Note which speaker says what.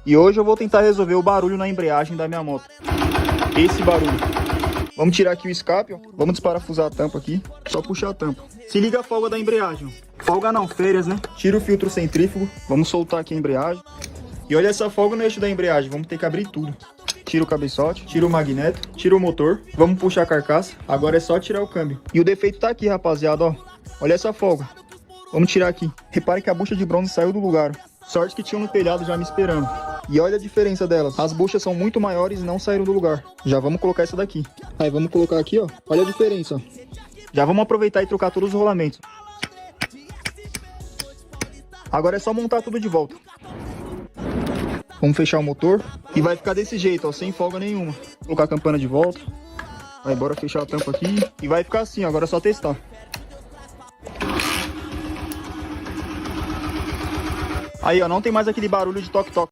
Speaker 1: E hoje eu vou tentar resolver o barulho na embreagem da minha moto. Esse barulho. Vamos tirar aqui o escape, ó. Vamos desparafusar a tampa aqui. Só puxar a tampa. Se liga a folga da embreagem, ó. Folga não, férias, né? Tira o filtro centrífugo. Vamos soltar aqui a embreagem. E olha essa folga no eixo da embreagem. Vamos ter que abrir tudo. Tira o cabeçote, tira o magneto, tira o motor. Vamos puxar a carcaça. Agora é só tirar o câmbio. E o defeito tá aqui, rapaziada, ó. Olha essa folga. Vamos tirar aqui. Repare que a bucha de bronze saiu do lugar. Sorte que tinha no telhado já me esperando. E olha a diferença delas. As buchas são muito maiores e não saíram do lugar. Já vamos colocar essa daqui. Aí vamos colocar aqui, ó. Olha a diferença, ó. Já vamos aproveitar e trocar todos os rolamentos. Agora é só montar tudo de volta. Vamos fechar o motor. E vai ficar desse jeito, ó. Sem folga nenhuma. Colocar a campana de volta. Aí bora fechar a tampa aqui. E vai ficar assim, ó. Agora é só testar. Aí, ó, não tem mais aquele barulho de toque-toque.